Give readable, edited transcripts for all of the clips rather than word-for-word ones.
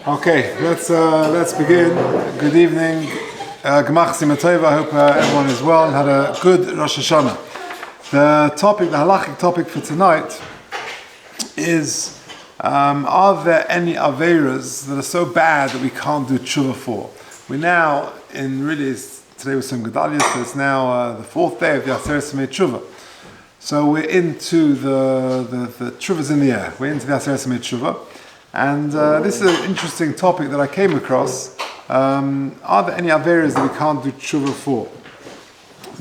Okay, let's begin. Good evening. Gemach Simatova. I hope everyone is well and had a good Rosh Hashanah. The halachic topic for tonight is: are there any Aveiros that are so bad that we can't do Teshuva for? We're now today was some Gedalia, so it's now the fourth day of the Aveiros Teshuva. So we're into the Teshuvah's in the air. We're into the Aveiros Teshuva. And this is an interesting topic that I came across. Are there any Aveiros that we can't do Teshuva for?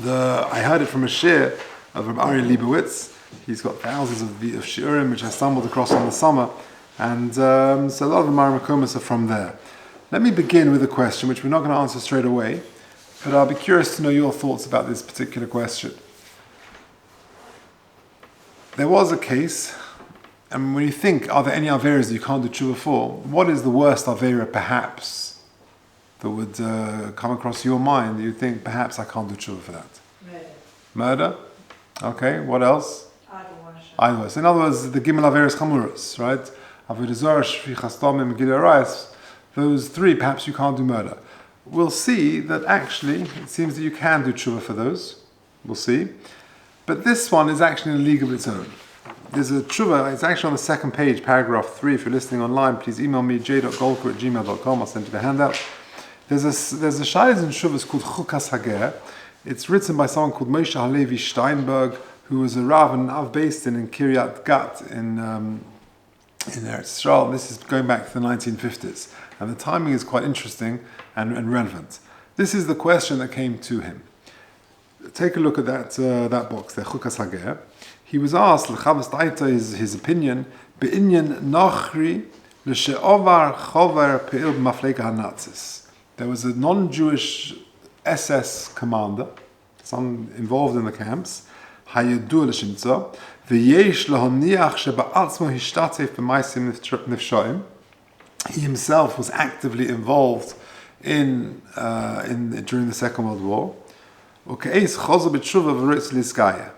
I heard it from a shir of Rabbi Leibowitz. He's got thousands of shiurim which I stumbled across in the summer. And so a lot of the Maramakomas are from there. Let me begin with a question which we're not going to answer straight away, but I'll be curious to know your thoughts about this particular question. There was a case, and when you think, are there any Aveiros that you can't do Teshuva for? What is the worst Aveira, perhaps, that would come across your mind that you think, perhaps I can't do Teshuva for that? Murder? Okay, what else? Idol. In other words, the Gimel Aveiros Chamuros, right? Avodah Zarah, Shvichas Damim, Gilui Arayos. Those three, perhaps you can't do murder. We'll see that actually, it seems that you can do Teshuva for those. We'll see. But this one is actually in a league of its own. There's a Teshuva, it's actually on the second page, paragraph 3. If you're listening online, please email me, j.golker@gmail.com. I'll send you the handout. There's a Shaiz in Teshuvah called Chukas Hager. It's written by someone called Moshe Halevi Steinberg, who was a Rav and Av based in Kiryat Gat in Eretz Yisrael. This is going back to the 1950s. And the timing is quite interesting and relevant. This is the question that came to him. Take a look at that box there, Chukas Hager. He was asked, L'chavas Daita is his opinion, Be'inyan Nachri L'she'ovar Chover Pe'il B'mafleka HaNazis. There was a non-Jewish SS commander, some involved in the camps, Hayedu L'shimtza, V'yesh L'honiach She'ba'atzmo Hishtatef B'maisim Nifshoim. He himself was actively involved in during the Second World War. Uke'ez Chozo B'tshuva V'ritz L'izkaya.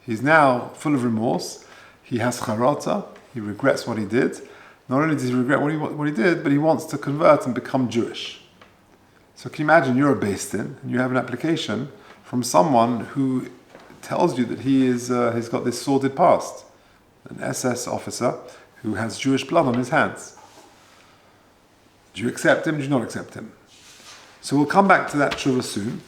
He's now full of remorse. He has charata. He regrets what he did. Not only does he regret what he did, but he wants to convert and become Jewish. So can you imagine you're a based in and you have an application from someone who tells you that he's got this sordid past, an SS officer who has Jewish blood on his hands. Do you accept him? Do you not accept him? So we'll come back to that Teshuva soon.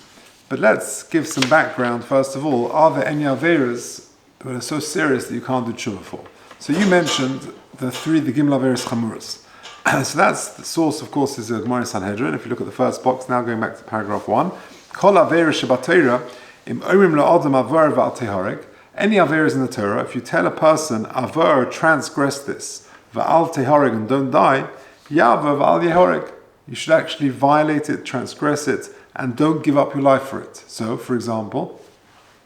But let's give some background first of all. Are there any Aveiros that are so serious that you can't do Teshuva for? So you mentioned the Gimel Aveiros Chamuros. So that's the source, of course, is the Gemara Sanhedrin. If you look at the first box, now going back to paragraph 1. Kol Aveiros shebaTorah im orim la'adam avar v'al tehoreg. Any Aveiros in the Torah, if you tell a person, avar, transgress this, v'al tehoreg, and don't die, yavar v'al yehoreg. You should actually violate it, transgress it, and don't give up your life for it. So, for example,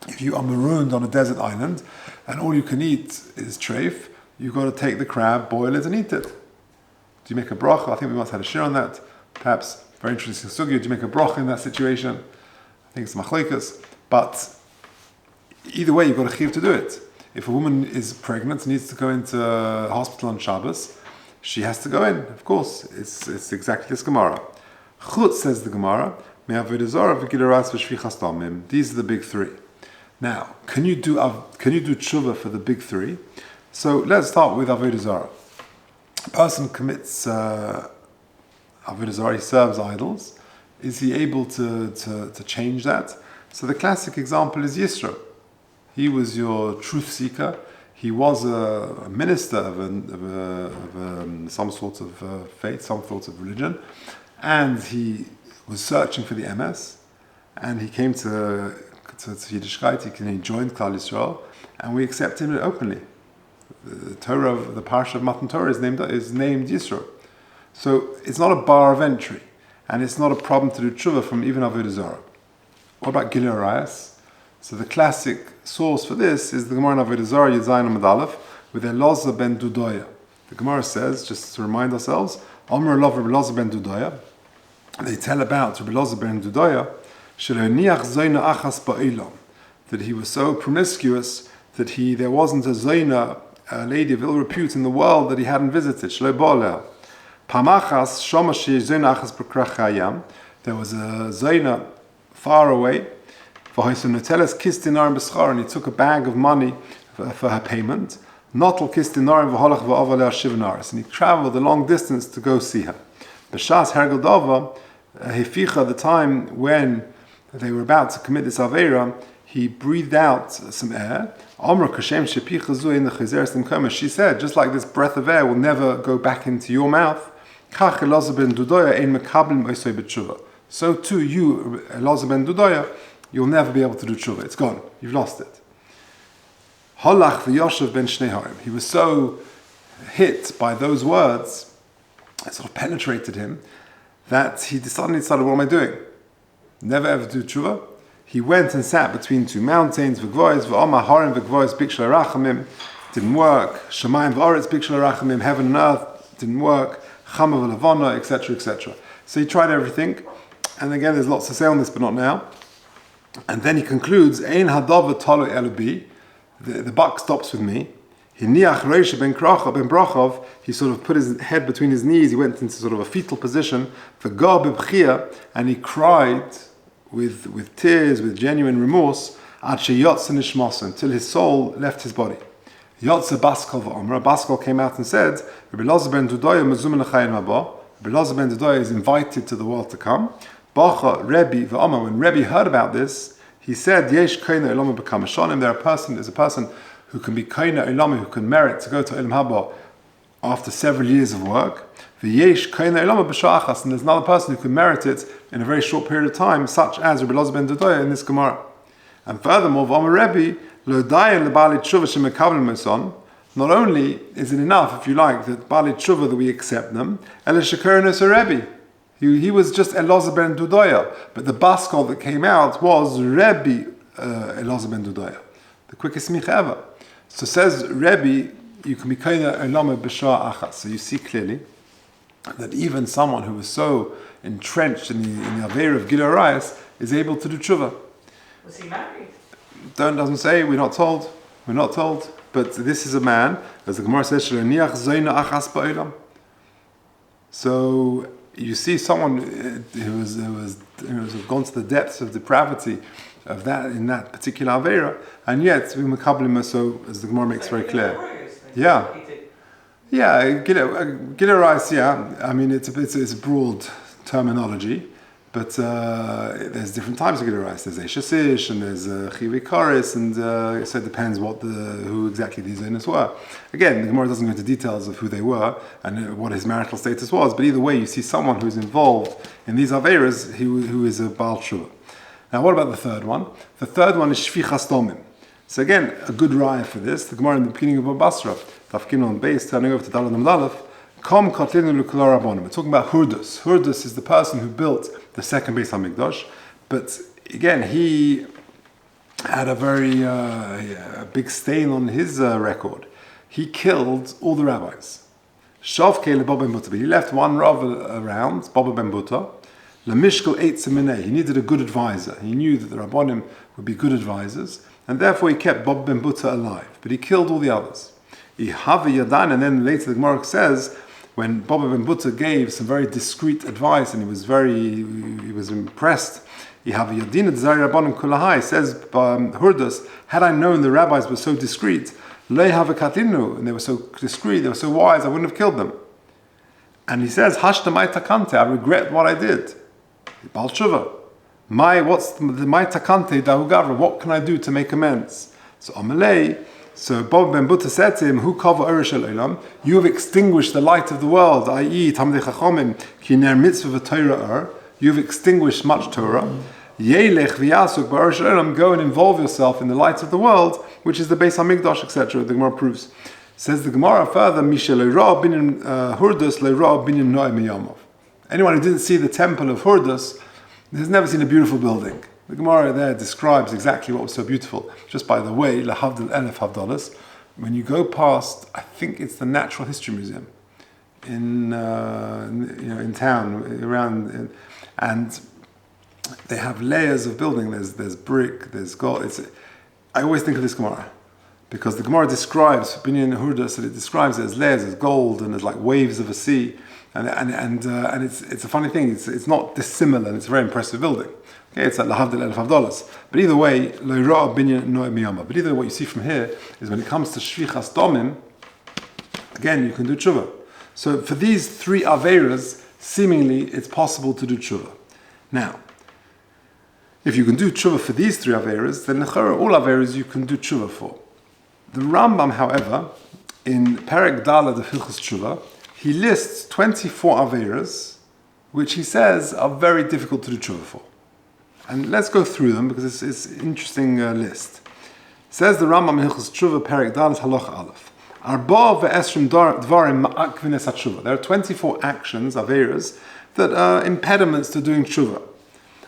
if you are marooned on a desert island and all you can eat is treif, you've got to take the crab, boil it, and eat it. Do you make a bracha? I think we must have a share on that. Perhaps very interesting sugya. Do you make a bracha in that situation? I think it's machlekas. But either way, you've got a chiv to do it. If a woman is pregnant and needs to go into hospital on Shabbos, she has to go in. Of course, it's exactly this Gemara. Chutz, says the Gemara. These are the big three. Now, can you do Teshuva for the big three? So let's start with Avodah Zarah. A person commits Avodah Zarah, he serves idols. Is he able to change that? So the classic example is Yisro. He was your truth seeker. He was a minister of some sort of faith, some sort of religion, and he was searching for the MS, and he came to Yiddishkeit. He joined Klal Yisrael, and we accept him openly. The Torah of the Parsha of Matan Torah is named Yisro. So it's not a bar of entry, and it's not a problem to do Teshuva from even Avodah Zarah. What about Gilui Arayos? So the classic source for this is the Gemara in Avodah Zarah Yudzayin Amud Aleph with Elazar ben Dudoya. The Gemara says, just to remind ourselves, Omer Lov Rabbi Elazar ben Dudoya. They tell about Rabbi Elazar ben Dudoya that he was so promiscuous that there wasn't a Zaina, a lady of ill repute in the world that he hadn't visited. Shlo Ba'aleh. Pamachas shoma sheyzena achas b'krach hayam. There was a zayna far away. V'hoysunoteles kis dinarim b'schar, and he took a bag of money for her payment. Notel kis dinarim v'holach v'aval le'ar shivnaris, and he traveled a long distance to go see her. B'shas hergel dava heficha, the time when they were about to commit this avera, he breathed out some air. She said, just like this breath of air will never go back into your mouth, so too you, Elazar ben Dudoya, you'll never be able to do tshuva. It's gone. You've lost it. He was so hit by those words, it sort of penetrated him, that he suddenly decided, what am I doing? Never ever do tshuva. He went and sat between two mountains, v'gvois, v'omar harim v'gvois, bikshel rachamim, didn't work. Shamayim v'oretz, bikshel rachamim, heaven and earth, didn't work. Chama v'levona, etc., etc. So he tried everything, and again, there's lots to say on this, but not now. And then he concludes, Ein hadava talo elubi, the buck stops with me. Hiniach reisha ben brachov, he sort of put his head between his knees, he went into sort of a fetal position, v'gar b'bchia, and he cried with tears, with genuine remorse, until his soul left his body. Yotze Baskal v'Omer, Baskal came out and said, Rabbi Elazar ben Dudoya mezumen l'chayin haba. Rabbi Elazar ben Dudoya is invited to the world to come. Bacha Rabbi v'Omer, when Rabbi heard about this, he said, Yesh koina ilama b'kam hashanim, there's a person who can be koina ilama, who can merit to go to Olam Haba after several years of work. V'yesh koina ilama b'shah achas, and there's another person who can merit it in a very short period of time, such as Rabbi Elazar ben Dudoya in this Gemara. And furthermore, v'Omer Rabbi, lo dayan lebali tshuva shemekavlim moson. Not only is it enough, if you like, that bali tshuva that we accept them, ele shekorinus Rabbi. He was just Elazar ben Dudoya, but the baskol that came out was Rabbi Elazar ben Dudoya, the quickest smicha ever. So says Rabbi, you can be koina ilama b'shah achas. So you see clearly that even someone who was so entrenched in the Aveiro of Gilui Arayos is able to do tshuva. Was he married? Doesn't say, we're not told. But this is a man, as the Gemara says, Sh'le'niach zoyna achas ba'olam. So you see someone who has gone to the depths of depravity of that in that particular Aveira, and yet we makablim, so as the Gemara makes very clear. Yeah. Gilui Arayos, yeah. I mean, it's a broad terminology, but there's different types of Gilui Arayos. There's Eishasish, and there's Chivi Koris, and so it depends who exactly these owners were. Again, the Gemara doesn't go into details of who they were and what his marital status was, but either way, you see someone who's involved in these Aveiros who is a Baal Tshuva. Now, what about the third one? The third one is Shfichas Domim. So again, a good raya for this. The Gemara in the beginning of Basra, Tafkin on base, turning over to Dalad Amdalef, Kom Kotlinu L'Kol Rabbanim. We're talking about Hurdus. Hurdus is the person who built the second Beis HaMikdash, but again, he had a very big stain on his record. He killed all the rabbis. Shavkei leBaba ben Buta. He left one Rav around, Baba ben Buta. LaMishkel Eitz Minei. He needed a good advisor. He knew that the Rabbanim would be good advisors, and therefore he kept Baba ben Buta alive, but he killed all the others. Ihave Yadan, and then later the Gemara says, when Baba ben Buta gave some very discreet advice, and he was impressed. Ihave Yadin Tzari Rabbanim Kulahai, says Hurdus, had I known the rabbis were so discreet, Lei Have Katinu, and they were so discreet, they were so wise, I wouldn't have killed them. And he says, Hashta Mai Takante, I regret what I did. Baal Tshuva. What's the Mai Takante Dahu Gavra? What can I do to make amends? So Amalei. So Baba ben Buta said to him, "Hu kava orish elam? You have extinguished the light of the world, i.e., Talmidei Chachamim ki ner mitzvah v'Torah. You have extinguished much Torah. Yelech v'yasuk ba'orish elam. Go and involve yourself in the light of the world, which is the Beis Hamikdash, etc." The Gemara proves. Says the Gemara further, Mishel le'ra binyan Hurdus le'ra binyan no'im miyamav. Anyone who didn't see the temple of Hurdus has never seen a beautiful building. The Gemara there describes exactly what was so beautiful. Just by the way, Lahavdil Elef Havdalas, when you go past, I think it's the Natural History Museum in town around, and they have layers of building. There's brick, there's gold. I always think of this Gemara. Because the Gemara describes Binyan Hurdas, and it describes it as layers, as gold, and as like waves of a sea, and it's a funny thing. It's not dissimilar, and it's a very impressive building. Okay, it's like lahavdil $1,000. But either way, lo'irah binyan no'eh miyama. But either way, what you see from here is when it comes to shvichas domim, again you can do tshuva. So for these three aveiros, seemingly it's possible to do tshuva. Now, if you can do tshuva for these three aveiros, then all aveiros you can do tshuva for. The Rambam, however, in Perek Daled of Hilchos Tshuva, he lists 24 aveiros, which he says are very difficult to do tshuva for. And let's go through them because it's an interesting list. Says the Rambam in Hilchos Tshuva, Perek Daled Halacha Aleph. Arba ve'esrim dvarim ma'akvines hatshuva. There are 24 actions, aveiros, that are impediments to doing tshuva.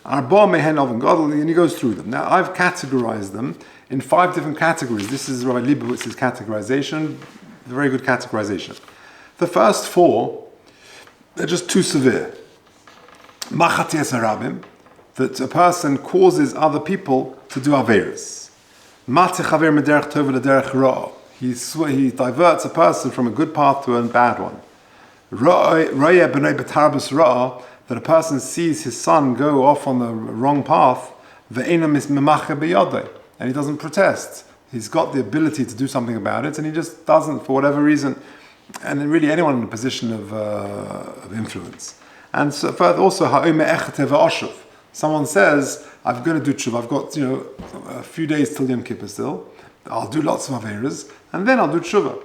Arba mehen oven gadol, and he goes through them. Now, I've categorized them in 5 different categories. This is Rabbi Leibowitz's categorization, a very good categorization. The first 4, they're just too severe. Machaties harabim, that a person causes other people to do aveiros. Mateh chaver mederech tova lederech ra'ah. He diverts a person from a good path to a bad one. Ra'eh b'nei betarbus ra'ah, that a person sees his son go off on the wrong path, ve'ena mismemache b'yodeh, and he doesn't protest. He's got the ability to do something about it, and he just doesn't for whatever reason. And then really anyone in a position of influence. And so further also, ha'ome echete ve'oshuv. Someone says, I'm going to do tshuva. I've got a few days till Yom Kippur still. I'll do lots of aveiros, and then I'll do tshuva.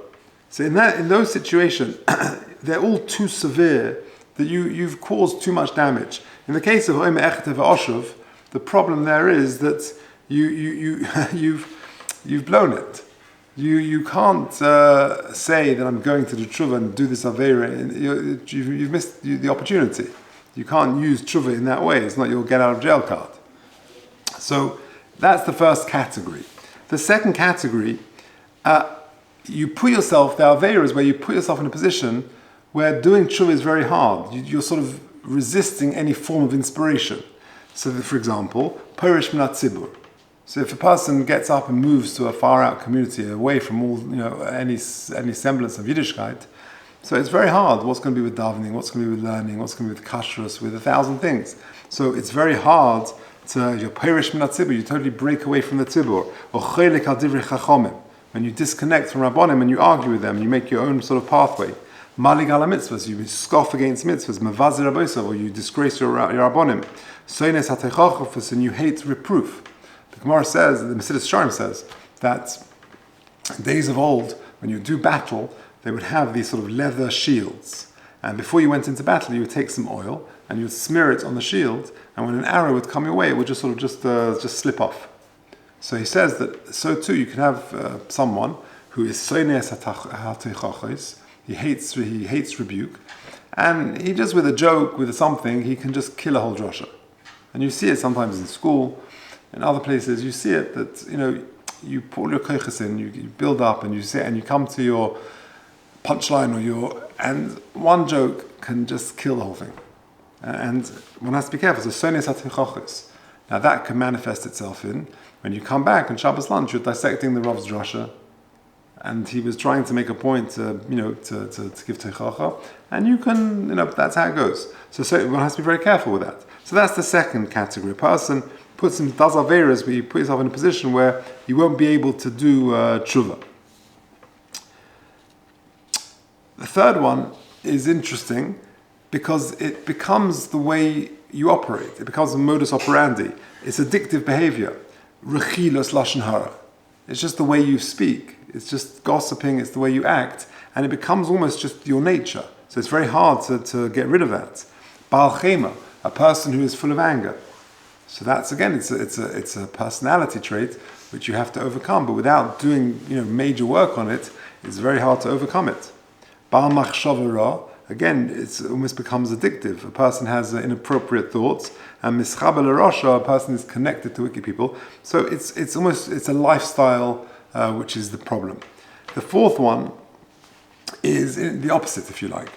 So in those situations, they're all too severe that you've caused too much damage. In the case of ha'ome echete ve'oshuv, the problem there is that you've blown it. You can't say that I'm going to do tshuva and do this aveira. You've missed the opportunity. You can't use tshuva in that way. It's not your get out of jail card. So that's the first category. The second category, you put yourself, the aveira is where you put yourself in a position where doing tshuva is very hard. You're sort of resisting any form of inspiration. So that, for example, porish minat tzibur. So if a person gets up and moves to a far-out community, away from all, any semblance of Yiddishkeit, so it's very hard. What's going to be with davening? What's going to be with learning? What's going to be with kashrus? With 1,000 things. So it's very hard to your perish minat tzibur. You totally break away from the tzibur. Or chelek al divrei chachomim. When you disconnect from rabbonim and you argue with them, you make your own sort of pathway. Malig ala mitzvahs. You scoff against mitzvahs. Mavazir abosav, or you disgrace your rabbonim. Soines hateichachofus, and you hate reproof. The Gemara says, the Mesilas Yesharim says, that in days of old, when you do battle, they would have these sort of leather shields. And before you went into battle, you would take some oil and you would smear it on the shield, and when an arrow would come your way, it would just sort of just slip off. So he says that so too you can have someone who is soines hateichachos, he hates rebuke, and he just with a joke, with something, he can just kill a whole drasha. And you see it sometimes in school. In other places, you see it that you put all your koiches in, you build up, and you say, and you come to your punchline and one joke can just kill the whole thing. And one has to be careful. So sones hateichachos. Now that can manifest itself in when you come back on Shabbos lunch, you're dissecting the Rav's drasha, and he was trying to make a point, to give teichacha, and you can, that's how it goes. So one has to be very careful with that. So that's the second category. A person does aveiros, where you put yourself in a position where you won't be able to do tshuva. The third one is interesting because it becomes the way you operate. It becomes a modus operandi. It's addictive behavior. Rechilos lashon hara. It's just the way you speak. It's just gossiping. It's the way you act, and it becomes almost just your nature. So it's very hard to get rid of that. Baal chema, a person who is full of anger. So that's again, it's a personality trait which you have to overcome. But without doing major work on it, it's very hard to overcome it. Baal machshava ra, again, it almost becomes addictive. A person has inappropriate thoughts, and mischaber l'rasha, a person is connected to wicked people. So it's a lifestyle which is the problem. The fourth one is the opposite, if you like,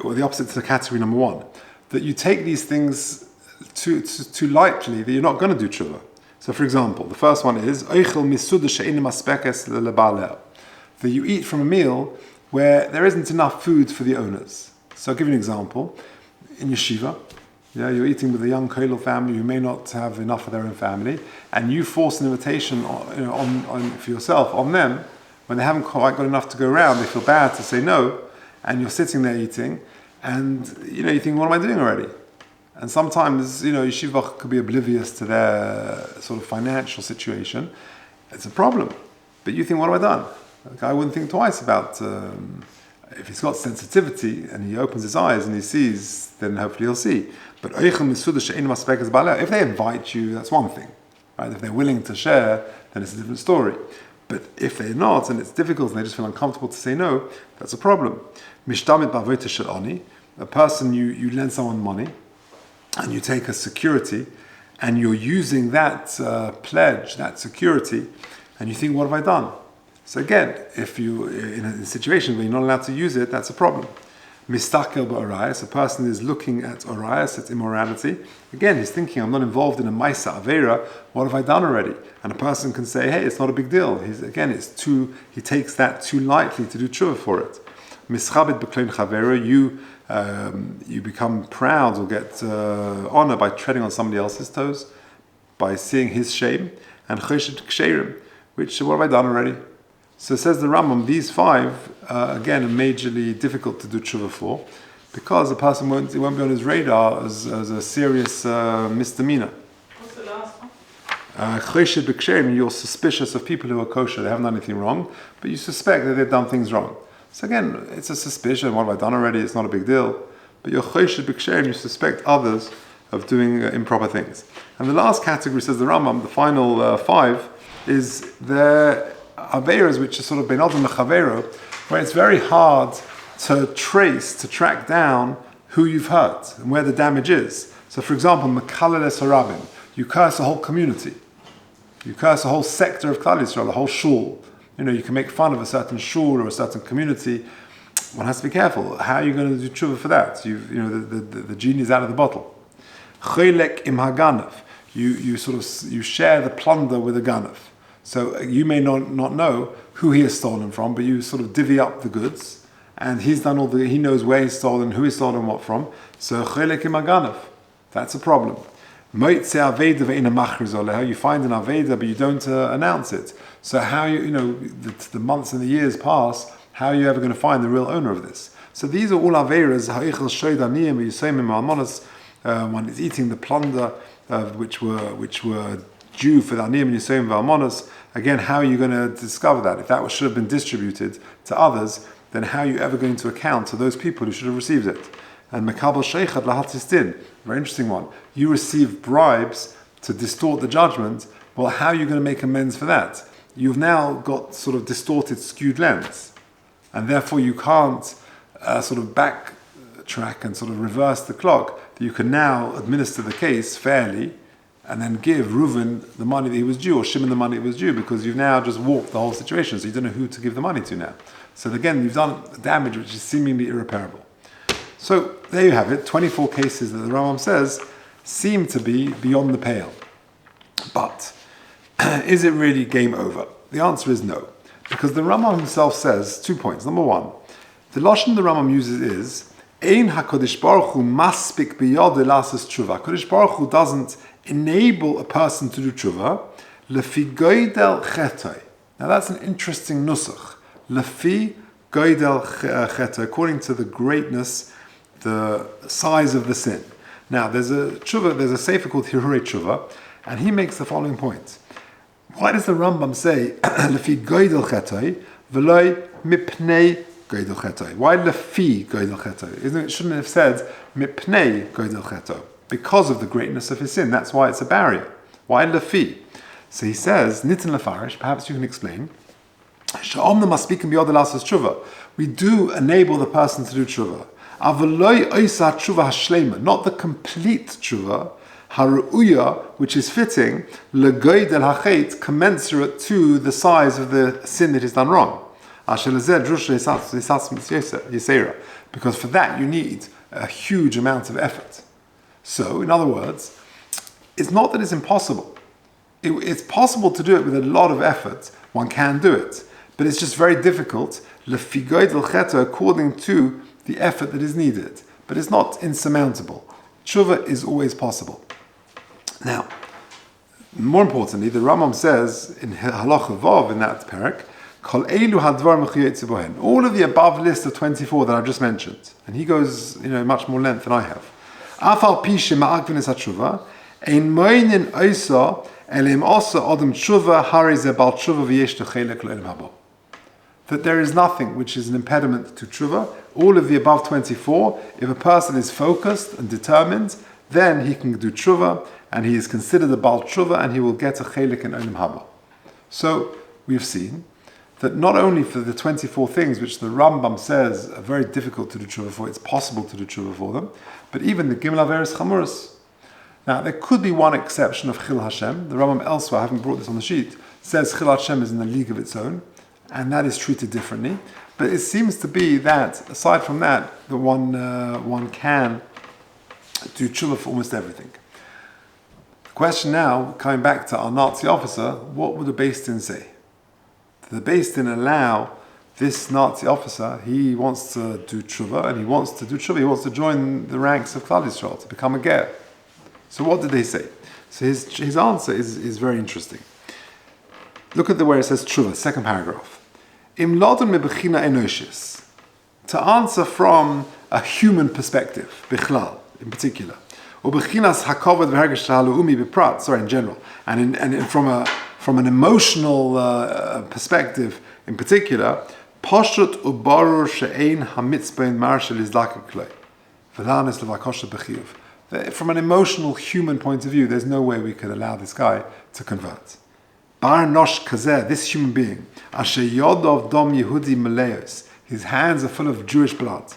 or the opposite to category number one, that you take these things too lightly, that you're not going to do tshuva. So for example, the first one is that you eat from a meal where there isn't enough food for the owners. So I'll give you an example. In yeshiva, you're eating with a young kollel family who may not have enough for their own family, and you force an invitation on for yourself on them. When they haven't quite got enough to go around, they feel bad to say no, and you're sitting there eating, and you think, what am I doing already? And sometimes, yeshiva could be oblivious to their sort of financial situation. It's a problem. But you think, what have I done? The guy wouldn't think twice about, if he's got sensitivity and he opens his eyes and he sees, then hopefully he'll see. But if they invite you, that's one thing. Right? If they're willing to share, then it's a different story. But if they're not, and it's difficult and they just feel uncomfortable to say no, that's a problem. A person, you lend someone money, and you take a security, and you're using that pledge, that security, and you think, what have I done? So again, if you're in a situation where you're not allowed to use it, that's a problem. Mistakel ba'orayas, a person is looking at orayas, it's immorality. Again, he's thinking, I'm not involved in a maisa avera, what have I done already? And a person can say, hey, it's not a big deal. He takes that too lightly to do tshuva for it. Mischabit b'klein chavera, you become proud or get honor by treading on somebody else's toes, by seeing his shame, and choshet ksherim, which, what have I done already? So says the Rambam, these 5, again, are majorly difficult to do tshuva for, because a person won't be on his radar as a serious misdemeanor. What's the last one? Choshet b'ksherim, you're suspicious of people who are kosher, they haven't done anything wrong, but you suspect that they've done things wrong. So again, it's a suspicion. What have I done already? It's not a big deal. But you're choshed b'ksherim, you suspect others of doing improper things. And the last category, says the Rambam, the final 5, is the Aveiros, which is sort of benodin l'chavero, where it's very hard to track down who you've hurt and where the damage is. So for example, mekaleles harabim, you curse a whole community. You curse a whole sector of Klal Yisrael, a whole shul. You can make fun of a certain shul or a certain community. One has to be careful. How are you going to do tshuva for that? The genie is out of the bottle. Chelek im haganav. You share the plunder with a ganav. So you may not know who he has stolen from, but you sort of divvy up the goods, and he knows where he's stolen, who he's stolen what from. So chelek im haganav. That's a problem. You find an aveda, but you don't announce it. So how the months and the years pass, how are you ever going to find the real owner of this? So these are all aveiros. One is eating the plunder which were due for the aniyim and yisayim v'almonos. Again, how are you going to discover that? If that should have been distributed to others, then how are you ever going to account to those people who should have received it? And mekabel sheichad lahatistin, very interesting one. You receive bribes to distort the judgment. Well, how are you going to make amends for that? You've now got sort of distorted, skewed lens, and therefore you can't sort of backtrack and sort of reverse the clock. That you can now administer the case fairly, and then give Reuven the money that he was due, or Shimon the money that was due, because you've now just warped the whole situation. So you don't know who to give the money to now. So again, you've done damage which is seemingly irreparable. So there you have it. 24 cases that the Rambam says seem to be beyond the pale. But is it really game over? The answer is no. Because the Rambam himself says 2 points. Number 1, the Lashon the Rambam uses is Ein HaKadosh Baruch Hu maspik biyod elasis tshuva. HaKadosh Baruch Hu doesn't enable a person to do tshuva lefi goydel chetoi. Now that's an interesting nusach. Lefi goydel chetoi, according to the greatness, the size of the sin. Now there's a sefer called Hirurei Tshuva, and he makes the following point. Why does the Rambam say lefi goydel chetoi v'loi mipnei goydel chetoi? Why lefi goydel chetoi? It shouldn't have said mipnei goydel chetoi, because of the greatness of his sin. That's why it's a barrier. Why lefi? So he says nitin lefarish. Perhaps you can explain. Sha'omna maspikim biyod elasis tshuva. We do enable the person to do tshuva. Avaloi oisa tshuva hashleima, not the complete tshuva, haruya, which is fitting, legoyd el hachet, commensurate to the size of the sin that is done wrong. Because for that you need a huge amount of effort. So, in other words, it's not that it's impossible. It's possible to do it with a lot of effort. One can do it, but it's just very difficult. According to the effort that is needed, but it's not insurmountable. Tshuva is always possible. Now, more importantly, the Rambam says in Halacha Vav in that parak, Kol elu hadvar mechuyetze bohen. All of the above list of 24 that I've just mentioned, and he goes, much more length than I have. Afal pishe ma'agvin es hatshuva, ein moinin oisa elim osa adam tshuva hari ze bal tshuva v'yesh techelek le'elim haba. That there is nothing which is an impediment to tshuva. All of the above 24, if a person is focused and determined, then he can do tshuva, and he is considered a bal tshuva, and he will get a chelik in olim haba. So we've seen that not only for the 24 things which the Rambam says are very difficult to do tshuva for, it's possible to do tshuva for them, but even the Gimel Aveiros Chamuros. Now, there could be one exception of Chil Hashem. The Rambam elsewhere, I haven't brought this on the sheet, says Chil Hashem is in a league of its own, and that is treated differently. But it seems to be that, aside from that, the one can do tshuva for almost everything. The question now, coming back to our Nazi officer, what would the Beis Din say? Did the Beis Din allow this Nazi officer, he wants to do tshuva, and he wants to join the ranks of Klal Yisrael, to become a ger. So what did they say? So his answer is very interesting. Look at where it says tshuva, second paragraph. Im lodon mebechina enoshis. To answer from a human perspective, bichlal, in particular. Or bechinas hakovod v'hergesh ha'lu'umi b'prat, sorry, in general. And from an emotional perspective, in particular, Poshut ubarur she'ein hamitzbein marshal izlakaklei. V'lanis levakosha b'chiyuv. From an emotional human point of view, there's no way we could allow this guy to convert. Bar nosh kazeh, this human being, asher yodov dom Yehudi meleos, his hands are full of Jewish blood.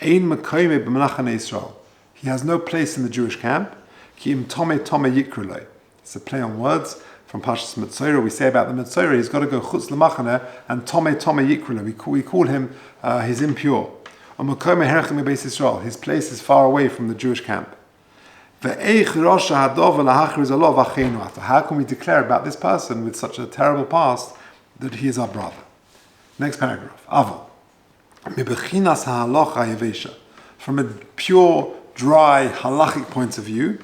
Ein mekoyme b'menachane Yisrael. He has no place in the Jewish camp. Ki im tome yikrulei. It's a play on words from Pashas Metzora. We say about the Metzora, he's got to go chutz l'machane and tome yikrulei. We call him he's impure. Mekoyme herchim beis Yisrael. His place is far away from the Jewish camp. How can we declare about this person with such a terrible past that he is our brother? Next paragraph. Aval. From a pure, dry, halachic point of view,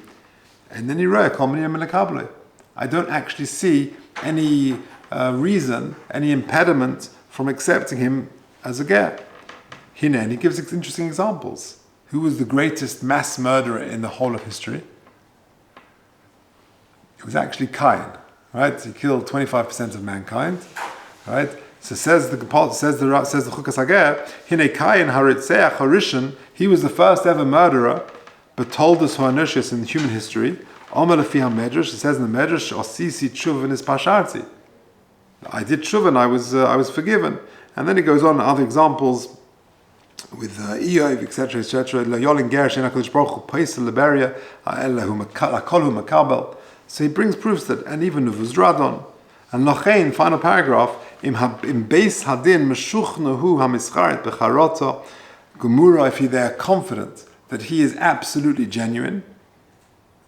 and then he wrote, I don't actually see any reason, any impediment from accepting him as a ger. And he gives interesting examples. Who was the greatest mass murderer in the whole of history? It was actually Cain, right? He killed 25% of mankind, right? So says the Chukas Hager, Hine Cain haritzeach harishon. He was the first ever murderer, but told us Hoanishis in human history. Omer lefi hamedrash. It says in the Medrash, Osisi tshuva v'nis pasharti. I did tshuva and I was forgiven. And then he goes on other examples with Eov, etc., etc. So he brings proofs that, and even Nuvuzradon, and Lochein, final paragraph, im beis hadin meshuchnahu hamischaret becharota gemura. If they are confident that he is absolutely genuine,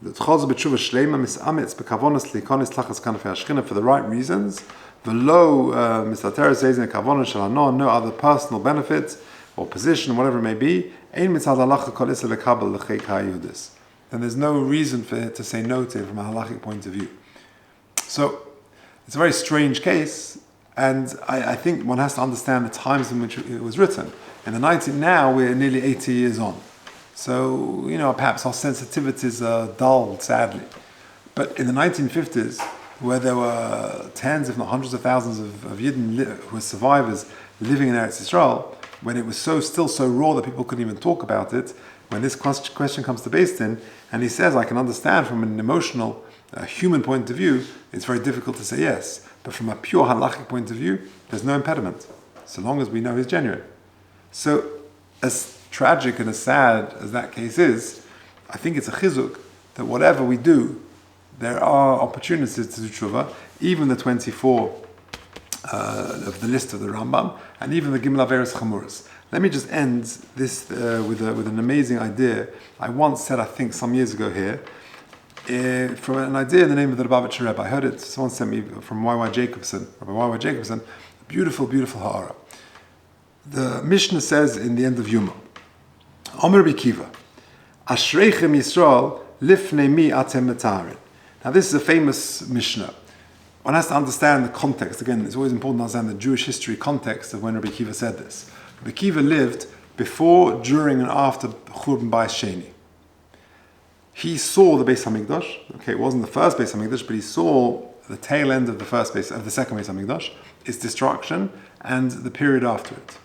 that chaz b'tshuva shleima misametz bekavonos likonis lachas kanafei hashchina for the right reasons, v'lo misater says in a kavonos shalano, no other personal benefits or position, whatever it may be, then there's no reason for it to say no to him from a halachic point of view. So it's a very strange case, and I think one has to understand the times in which it was written. In the 19th, now we're nearly 80 years on. So, perhaps our sensitivities are dulled, sadly. But in the 1950s, where there were tens, if not hundreds of thousands of Yidden who were survivors living in Eretz Yisrael, when it was still so raw that people couldn't even talk about it, when this question comes to Beis Din, and he says, I can understand from an emotional, human point of view, it's very difficult to say yes. But from a pure halachic point of view, there's no impediment, so long as we know he's genuine. So, as tragic and as sad as that case is, I think it's a chizuk that whatever we do, there are opportunities to do tshuva, even the 24 of the list of the Rambam, and even the Gimel Aveiros Chamuros. Let me just end this with an amazing idea. I once said, I think some years ago here, from an idea in the name of the Rabbi. I heard it, someone sent me from Rabbi Y.Y. Jacobson, a beautiful, beautiful ha'ara. The Mishnah says in the end of Yuma, Omer Rabbi Kiva, Ashreichem Yisrael lifnei mi atem metaharin. Now this is a famous Mishnah. One has to understand the context. Again, it's always important to understand the Jewish history context of when Rabbi Kiva said this. Rabbi Kiva lived before, during, and after Churban Bayis Sheni. He saw the Beis Hamikdash. Okay, it wasn't the first Beis Hamikdash, but he saw the tail end of the second Beis Hamikdash, its destruction, and the period after it.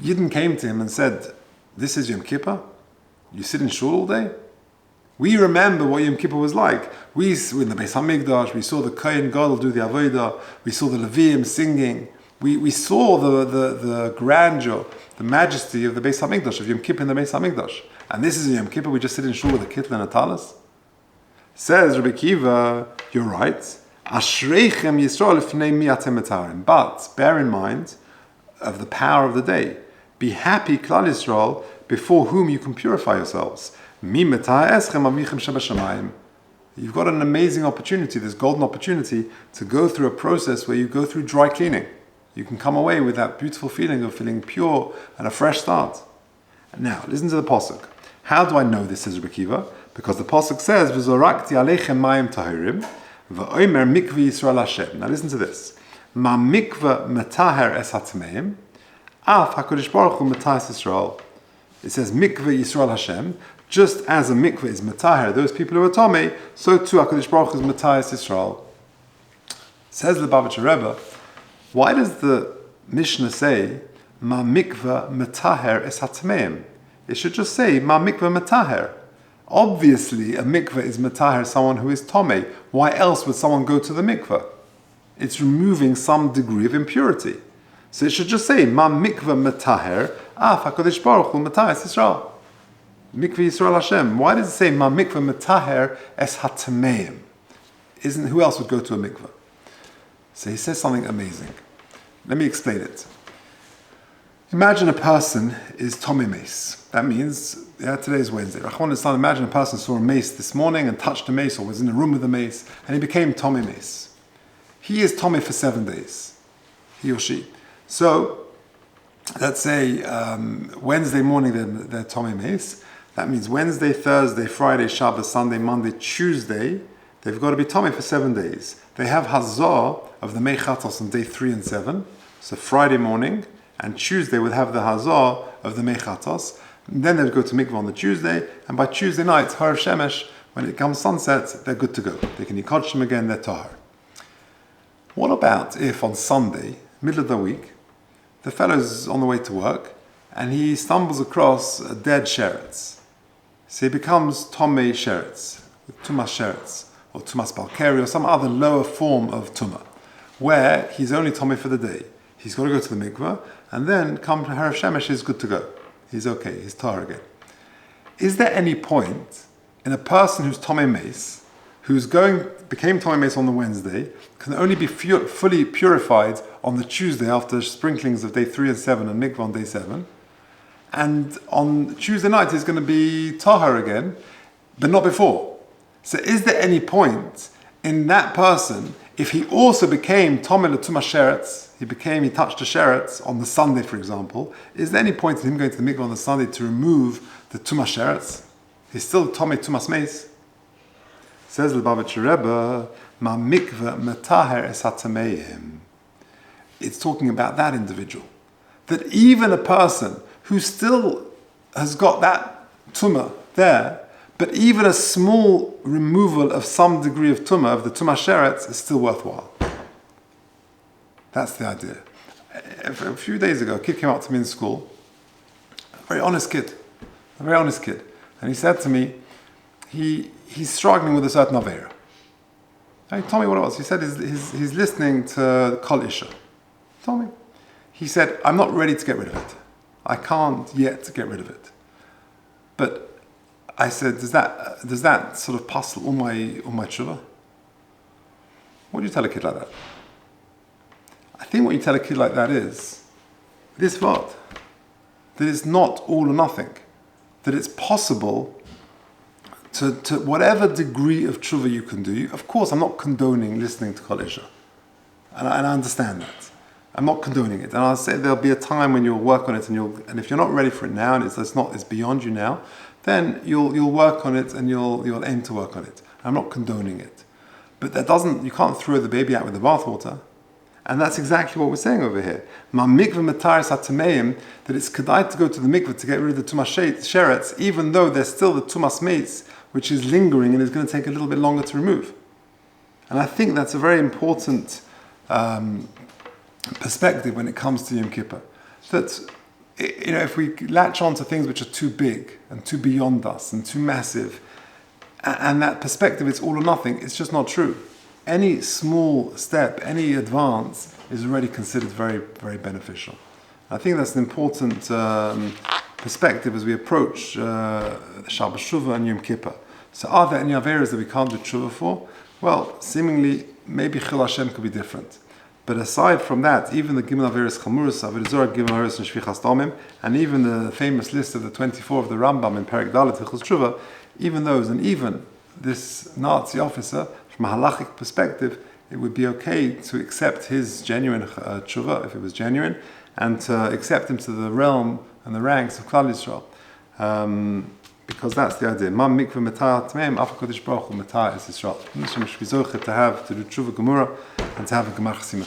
Yidden came to him and said, "This is Yom Kippur? You sit in shul all day? We remember what Yom Kippur was like. We were in the Beis Hamikdash. We saw the Kohen Gadol do the Avodah. We saw the Leviim singing. We saw the grandeur, the majesty of the Beis Hamikdash, of Yom Kippur in the Beis Hamikdash. And this is Yom Kippur, we just sit in shul with a kittel and a talis." Says Rabbi Kiva, you're right. Ashreichem Yisrael lifnei mi atem metaharin. But bear in mind of the power of the day. Be happy, Klal Yisrael, before whom you can purify yourselves. Mi metah eschem avichem shebashamayim. You've got an amazing opportunity, this golden opportunity, to go through a process where you go through dry cleaning. You can come away with that beautiful feeling of feeling pure and a fresh start. Now, listen to the pasuk. How do I know this, says Rabbi Kiva? Because the pasuk says, "V'zorakti aleichem mayim tahirim, v'omer mikveh Yisrael Hashem." Now listen to this. Ma mikveh metaher es hatmeim, af HaKadosh Baruch Hu metahas Yisrael. It says mikveh Yisrael Hashem. Just as a mikveh is metaher, those people who are tomei, so too HaKadosh Baruch Hu is metahas Yisrael. Says the Lubavitcher Rebbe, why does the Mishnah say ma mikveh metaher es hatmeim? It should just say, ma mikveh metaher. Obviously, a mikveh is metaher, someone who is tomei. Why else would someone go to the mikveh? It's removing some degree of impurity. So it should just say, ma mikveh metaher, af HaKadosh Baruch Hu metahas Yisrael. Mikveh Yisrael Hashem. Why does it say, ma mikveh metaher es hatmeim? Who else would go to a mikveh? So he says something amazing. Let me explain it. Imagine a person is tomei mace. That means, today is Wednesday. Imagine a person saw a mace this morning and touched a mace or was in a room with a mace and he became tomei mace. He is tomei for 7 days, he or she. So, let's say Wednesday morning they're tomei mace. That means Wednesday, Thursday, Friday, Shabbos, Sunday, Monday, Tuesday, they've got to be tomei for 7 days. They have hazah of the mechatos on day 3 and 7. So Friday morning, and Tuesday would have the hazah of the mechatos. Then they'd go to mikvah on the Tuesday, and by Tuesday night, Harav Shemesh, when it comes sunset, they're good to go. They can eat kodshim again, they're tahar. What about if on Sunday, middle of the week, the fellow's on the way to work, and he stumbles across a dead sheretz. So he becomes tomei sheretz, tumas sheretz, or tumas balkeri, or some other lower form of tumah, where he's only tomei for the day. He's got to go to the mikvah, and then come to Harav Shemesh, he's good to go. He's okay, he's tahar again. Is there any point in a person who's tomei mace, became tomei mace on the Wednesday, can only be fully purified on the Tuesday after sprinklings of day 3 and 7 and mikvah on day 7, and on Tuesday night he's going to be tahar again, but not before? So is there any point in that person, if he also became tomei l'tumah sheretz, he touched a sheretz on the Sunday, for example, is there any point in him going to the mikvah on the Sunday to remove the tumas sheretz? He's still tomei tumas meis. Says the Lubavitcher Rebbe, ma mikveh metaher es hatameim. It's talking about that individual. That even a person who still has got that tumah there, but even a small removal of some degree of tumah, of the tumas sheretz, is still worthwhile. That's the idea. A few days ago, a kid came up to me in school, a very honest kid, and he said to me, he's struggling with a certain Aveiro. And he told me what it was. He said he's listening to Kol Isha. He told me. He said, I'm not ready to get rid of it. I can't yet get rid of it. But I said, does that sort of puzzle all my tshuva? What do you tell a kid like that? I think what you tell a kid like that is this what? That it's not all or nothing. That it's possible to whatever degree of tshuva you can do. Of course, I'm not condoning listening to Kol Isha. And I understand that. I'm not condoning it. And I'll say there'll be a time when you'll work on it, and if you're not ready for it now, and it's beyond you now, then you'll work on it and you'll aim to work on it. I'm not condoning it. But you can't throw the baby out with the bathwater. And that's exactly what we're saying over here. Ma mikveh mataris hatameim, that it's kedai to go to the mikveh to get rid of the tumas sheretz, even though there's still the tumas meitz, which is lingering and is going to take a little bit longer to remove. And I think that's a very important perspective when it comes to Yom Kippur. That, if we latch on to things which are too big and too beyond us and too massive, and that perspective is all or nothing, it's just not true. Any small step, any advance is already considered very, very beneficial. I think that's an important perspective as we approach Shabbos Shuvah and Yom Kippur. So are there any Aveiros that we can't do Tshuva for? Well, seemingly, maybe Chil Hashem could be different. But aside from that, even the Gimel Aveiros Chamuros, Avodah Gimel Aveiros and Shvichas Damim, and even the famous list of the 24 of the Rambam in Perek Dalet Hilchos Tshuva, even those, and even this Nazi officer, from a halachic perspective, it would be okay to accept his genuine tshuva, if it was genuine, and to accept him to the realm and the ranks of Klal Yisrael. Because that's the idea. Mam mikveh metah tmeim, af HaKadosh Baruch Hu metah es Yisrael. To do tshuva gemura and to have a gemar chasim.